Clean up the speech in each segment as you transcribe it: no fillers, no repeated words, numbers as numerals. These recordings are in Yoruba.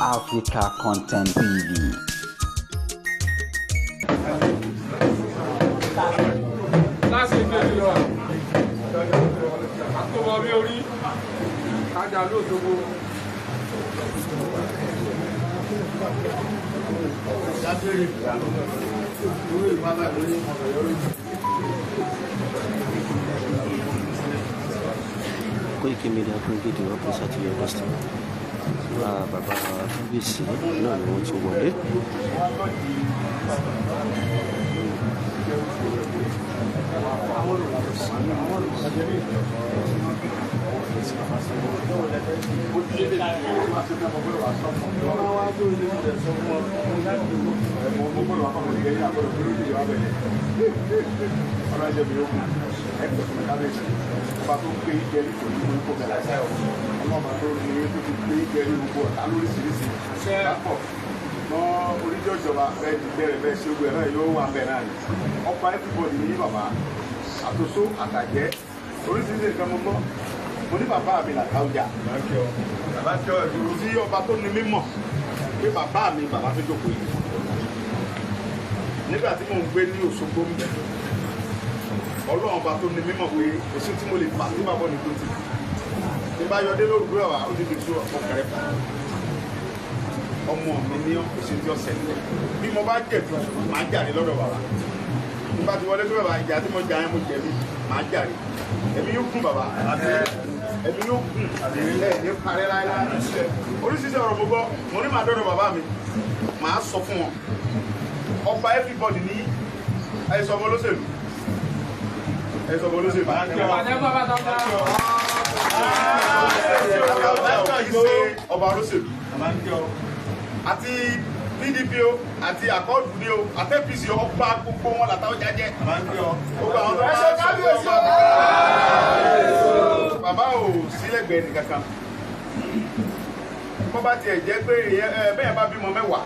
Africa Content TV. Koiki Media Aggregate ni wọ́n pèsè àti Ọ̀yọ́ State. Bàbá kábíyèsí náà ni wọ́n ti wọlé. Ọba tó gbé ìjẹ́rí kò ní mú kó bẹ̀rẹ̀ ṣẹ́ o. Ọlọ́ba tó ní tó ti gbé ìjẹ́rí gbogbo ọ̀tá lóríṣiríṣi. Lápọ̀ mọ́ oríjọ́ ìjọba bẹ́ẹ̀ ti bẹ̀rẹ̀ bẹ́ẹ̀ ṣe ogun ẹ̀ náà yóò wà bẹ́ẹ̀ náà ni. Ọba everybody ní bàbá àtòsó àtàjẹ́ oríṣiríṣi nǹkan mo gbọ́. Mo ní bàbá mi Làtáújà. Tí ọba tó ní mímọ̀ pé bàbá mi bàbá tó jókòó yìí. Nígbà tí mò ń gbé ní Òṣogbo ń bẹ̀. Ọlọ́run ọba tó ní mímọ̀ pé èsì tí mo lè fà tí bàbá ní tó ti ní bá yọdé lóògùn ẹ̀wà ó ti di tó ọkàrẹ́ fún ọmọ mi ní èsì tí ó ṣẹlẹ̀ bí mo bá jẹ̀bi màá jàre lọ́dọ̀ bàbá nígbà tí wọlé tó bàbá ìjà tí mo jà yẹn mo jẹ̀bi màá jàre ẹ̀mí yóò kún bàbá ẹ̀mí yóò kún ẹ̀ ní parẹ́ láéláé oríṣiríṣi ọ̀rọ̀ mo gbọ́ mo ní màá dọ́dọ̀ bàbá mi màá sọ fún wọn ọba everybody ní ẹ̀sọ́ ọmọ olóṣèlú ẹ̀sọ́ ọmọ olóṣèlú ọba olóṣèlú àti PDP o àti àkọọdù ni o àti APC ọba gbogbo wọn Làtáújà jẹ gbogbo àwọn tó bá bàbá ò sílẹ̀gbẹ̀ẹ́ nìkankan bó bá tiẹ̀ jẹ́ pé bẹ́ẹ̀ bá bímọ mẹ́wàá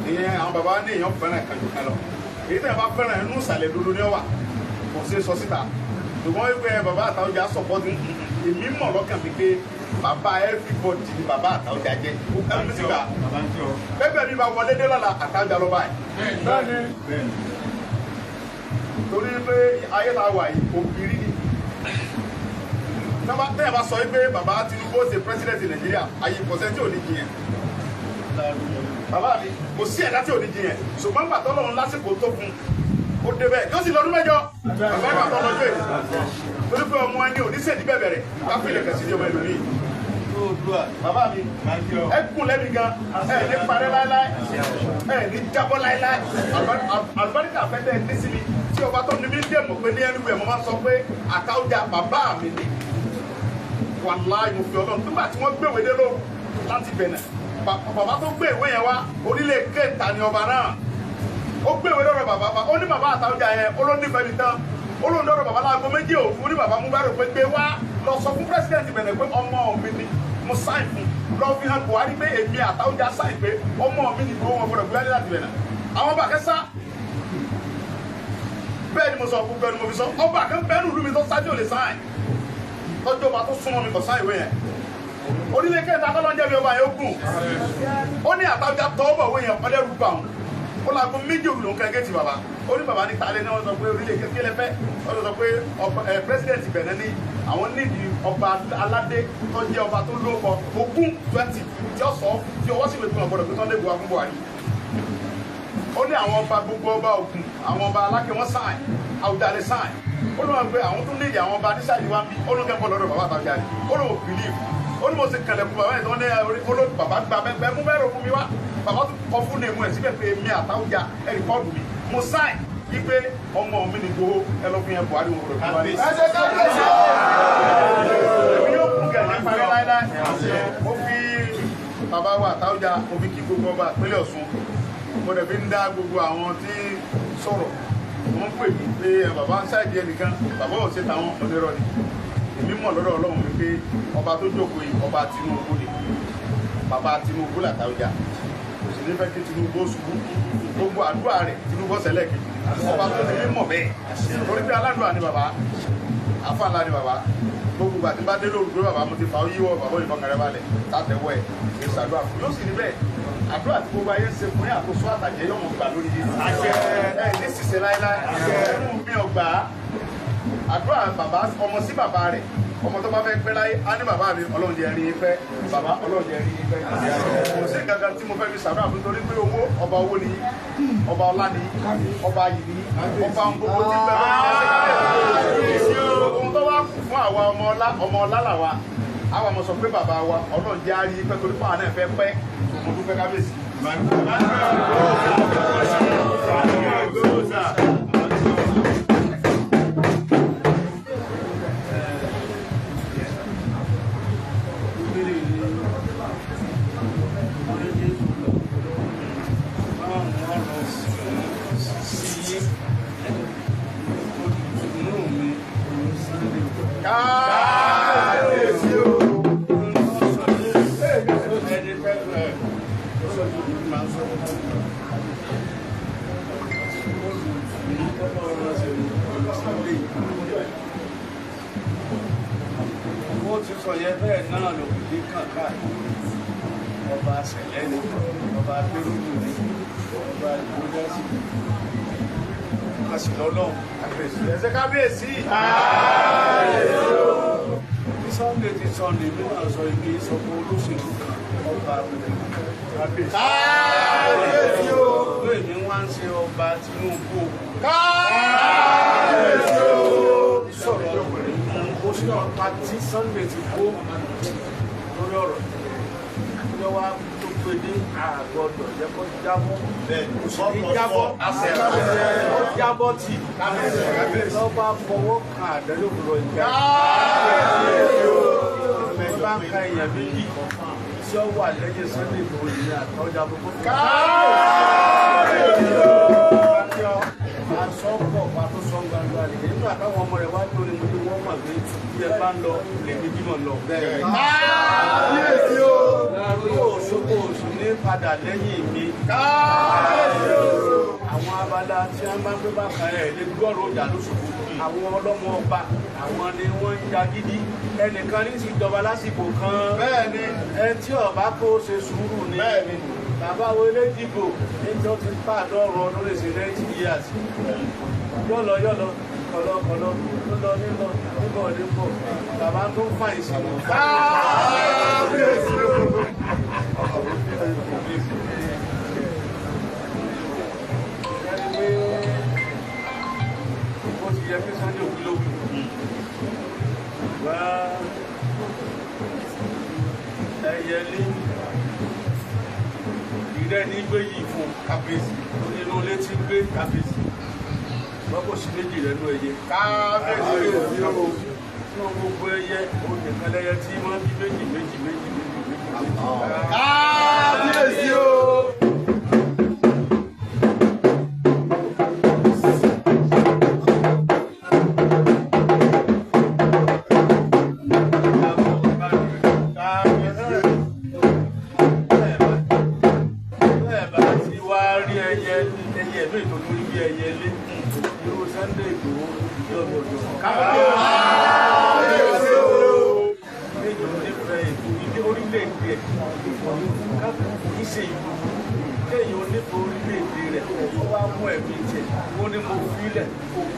ìyẹn àwọn bàbá ní èèyàn fẹ́ràn kanjú kan lọ èyí tẹ̀ bá fẹ́ràn inú ìsàlẹ̀ dodo ní ọ̀wà kò sí sọ síta ṣùgbọ́n wípé bàbá Làtáújà sọ̀pọ̀tì èmi mọ̀ lọ́kàn mi pé bàbá everybody ni bàbá Làtáújà jẹ́ ẹ̀mí ti gbà bẹ́ẹ̀ mi bá wọlé dé lọ́la Làtáújà lọ́ba ẹ̀ torí pé ayé la wà yìí òbírí ni tẹ́yà bá sọ pé bàbá Tinubu ṣe president Nàìjíríà ayé ìkọ̀sẹ́ tí ò ní jiyàn bàbá mi kò sí ẹ̀dá tí ò ní jiyàn ṣùgbọ́n gbàtọ́ lọ́run lásìkò tó fún ó débẹ̀ yóò sì lọ́dún mẹ́jọ bàbá gbàtọ́ lọ́jọ́ èyí torí pé ọmọ ẹni oníṣẹ́ẹ̀dí bẹ̀rẹ̀ káfí ilẹ̀ kẹsì ìjọba ìlú yìí bàbá mi ẹ kún lẹ́bi gan ẹ ní parẹ́ láéláé ẹ ní jábọ́ láéláé àlùbáríkà fẹ́tẹ̀ ní sí mi tí ọba tó ní mí dé mọ̀ pé ní ẹnu ẹ̀ mo máa sọ pé Làtáújà bàbá mi ni wàláì mo fi Ọlọ́run nígbà tí wọ́n gbéwèé dé lóru láti Bẹ̀nẹ̀ bàbá tó gbé ìwé yẹn wá orílẹ̀ kéńtà ni ọba náà ó gbé ìwé lọ́rọ̀ bàbá ó ní bàbá Làtáújà yẹn ó ló nífẹ̀ẹ́ mi tán ó ló ń dọ́rọ̀ bàbá láago méjì òru ní bàbá mú bá rò pé gbé wá lọ sọ fún pírẹsidẹ̀ntì Bẹ̀nẹ̀ pé ọmọ mi ni mo sáìn fún lọ fi hàn Buhari pé èmi Làtáújà sáìn pé ọmọ mi ni gbogbo wọn gbọdọ̀ gbé wálé láti Bẹ̀nẹ̀ àwọn bàkẹ́ sá bẹ́ẹ̀ ni mo sọ gbogbo ẹni mo fi sọ ọba kan bẹ́ẹ̀ nù mi tó sájú ò lè sáìn lọ́jọ́ ọba tó súnmọ́ mi kò sáìn ìwé yẹn orílẹ̀ kẹta tọ́lọ́jẹ́ mi ọba yẹn ó gùn ó ní Làtáújà tọ́ ọ̀bọ̀ òwe yẹn ọlẹ́rú gbà wọn ó láago méjì òwúlò ń kẹ́gẹ́ ti bàbá ó ní bàbá ní talẹ́ ní wọ́n sọ pé orílẹ̀ kékeré fẹ́ wọ́n sọ pé pírẹsidẹ̀ntì Bẹ̀nẹ̀ ní àwọn nídìí ọba aládé tó jẹ́ ọba tó lóko ogún 20 tí ó sọ tí ọwọ́ sì lè gbọ́n ọ̀gbọ́dọ̀ pé Sunday Igboho fún Buhari ó ní àwọn ọba gbogbo ọba Ògùn àwọn ọba Aláké wọn sáìn Àwùjalè sáìn ó ní wọn pé àwọn tó nídìí àwọn ọba anísàlẹ̀ wá ń bí ó ní kẹ́kọ̀ọ́ lọ́dọ̀ bàbá Làtáújà ó ní wọn bìlíìfù ó ní mo sì kẹlẹ̀kùn bàbá yẹn tó ní olóòtú bàbá gba bẹ́ẹ̀ mú bẹ́ẹ̀ rò fún mi wá bàbá tó kọ fún ní emu ẹ̀ síbẹ̀ pé mi Làtáújà ẹ̀ rìkọ́ọ̀dù mi mo sáìn wípé ọmọ mi ni Igboho ẹ lọ fi yẹn Buhari wọn rò fún wa ní. èmi yóò kún kẹ̀lẹ́ parí láíláí mo fi bàbá wa Làtáújà mo fi kí gbogbo ọba ìpínlẹ̀ Ọ̀ṣun mo dẹ̀ fi ń dá gbogbo àwọn tí sọ̀rọ̀ wọ́n pè mí pé bàbá ń ṣáìdí ẹnìkan bàbá ò ṣe táwọn onírọ̀ ni èmi mọ̀ lọ́dọ̀ Ọlọ́run mi pé ọba tó jókòó yìí ọba Tinubu ni bàbá Tinubu Làtáújà kò sì ní fẹ́ kí Tinubu ṣubú gbogbo àdúrà rẹ̀ Tinubu ṣẹlẹ̀ kejì ọba tó ní mọ̀ bẹ́ẹ̀ torí pé aládùúrà ni bàbá àfa ńlá ni bàbá gbogbo àti bá dé lóru pé bàbá mo ti fa yíwọ́ bàbá òyìnbọn kẹrẹ balẹ̀ tàtẹ̀wọ́ ẹ̀ kì í ṣàdúrà fún yóò sì ní bẹ́ẹ̀ àdúrà tí gbogbo ayé ń ṣe fún yín àkóso àtàjẹ́ yóò mọ̀ gbà lórí yìí àṣẹ ẹ̀ ní ṣiṣẹ́ láíláí ẹ̀rù mi ọgbà àdúrà bàbá ọmọ sí bàbá rẹ̀ ọmọ tó bá fẹ́ pẹ́ láyé á ní bàbá mi ọlọ́run jẹ́ rí i pẹ́ bàbá ọlọ́run jẹ́ rí i pẹ́ kò sí nǹkan kan tí mo fẹ́ fi ṣàdúrà fún torí pé owó ọba owó ni ọba ọlá ni ọba yìí ni ọba gbogbo tí bẹ́ẹ̀ ohun tó wá kù fún àwa ọmọ ọlá làwa àwa mọ̀ sọ pé bàbá wa ọlọ́run jẹ́ rí i pẹ́ torí pé àwọn náà fẹ́ pẹ́ mo dúpẹ́ kábíyèsí. Wọ́n ti sọ yẹn bẹ́ẹ̀ náà ló ní kàkà ọba ṣẹlẹ̀ ní ọba abẹ́rùdù ní ọba ìgbódásí àṣìlọ́lọ́ ẹsẹ̀ kábíyèsí. ní Sunday ti sọ ní ìlú náà sọ ibi ìsọpọ̀ olóṣèlú kan ọba kábíyèsí o èmi wá ń ṣe ọba Tinubu kábíyèsí o sọ̀rọ̀ ó sì náà pa tí Sunday ti kó lórí ọ̀rọ̀ tó wá tó pé ní àgọ́dọ̀ jẹ́ kó jábọ́ ní jábọ́ ó jábọ́ tì lọ́ba fọwọ́ kan àdẹ́lòpọ̀ ìjà bá ń ka èèyàn méjì tí ó wà lẹ́yìn Sunday tó ní àtọ́jà gbogbo asọ́pọ̀ pàtó sọ́ngbàgbà rẹ̀ nígbà táwọn ọmọ rẹ̀ wá lórí mo ní wọ́n mọ̀ pé bí ẹ bá ń lọ lèmi bímọ lọ. káàbíyèsí o òṣogbo oṣù ní padà lẹ́yìn mi. káàbíyèsí o àwọn abala tí wọ́n bá ń gbé bàkà ẹ̀ lè gbọ́rọ̀ ọjà lóṣogbo àwọn ọlọ́mọ ọba àwọn ni wọ́n ń jagídí ẹnìkan ní sì jọba lásìkò kan. bẹ́ẹ̀ni ẹ tí ọba kó ṣe sùúrù ni. bẹ́ẹ̀ni bàbá wo ilé dìbò níjọ́ ti pàdọ́rọ̀ ọdún lè ṣe 90 years yọ́lọ kọlọ́kọlọ́ nílọ níbọ̀ níbọ̀ bàbá tó ń fà ìsìnkú káàbíyèsí ó ti yẹ kí Sunday òkú lókù wá ẹyẹlé ìrẹ́ ní gbé yìí fún kábíyèsí nínú ilé tí ń gbé kábíyèsí lọ́pọ̀ sí méjì rẹ̀ ló ẹyẹ kábíyèsí nínú gbogbo ẹyẹ òkèkan lẹ́yẹ tí wọ́n bí méjì kábíyèsí o.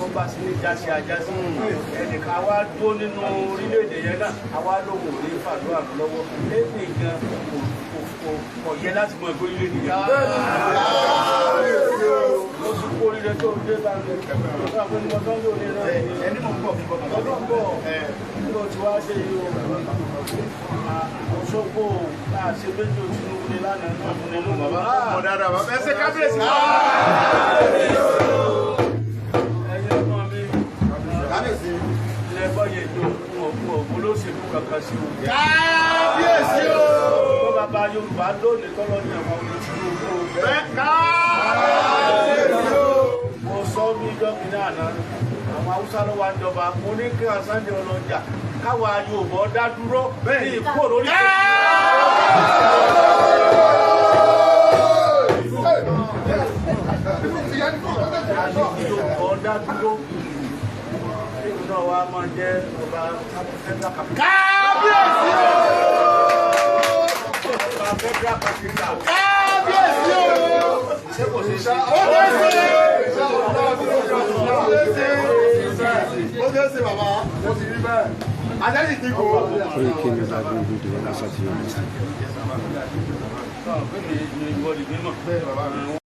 Ajásí ẹnìkan wá dúró nínú orílẹ̀-èdè yẹn náà àwa lóhùn ní fàdúrà lọ́wọ́ lébè gan kò yẹ láti mọ ẹgbẹ́ orílẹ̀-èdè yẹn. ó ti kó orílẹ̀ tó ń dé bá mi ọ̀gá fún mi lọ́dún yóò ní náà ẹni mọ̀ ń bọ̀ ọdún bọ̀ nígbà tí wàá ṣe yìí o Òṣogbo àṣẹ méjì Tinubu ní lánàá náà fún nínú bàbá. ọ̀dà bàbá ẹ ṣe kábíyèsí. Olóṣèlú kankan sí o. kábíyèsí o. Bó bàbá Yorùbá lónìí tọ́lọ́ ní àwọn olùsílẹ̀ owó bẹ́ẹ̀ kábíyèsí o. Mo sọ ní dọ́kítà àná, àwọn Haúsá ló wá jọba, mo ní kí Sunday ọlọ́jà káwa Yorùbá dá dúró ní ìkó lórí Yorùbá dá dúró. Náà wá wa máa jẹ́ ọba federal capital. kábíyèsí o. ọba federal capital. kábíyèsí o. ṣé kò sí sá. ó dé sí bàbá ó ti rí bẹ́ẹ̀ adẹ́sì ti kó. Koiki Media bring you the one to your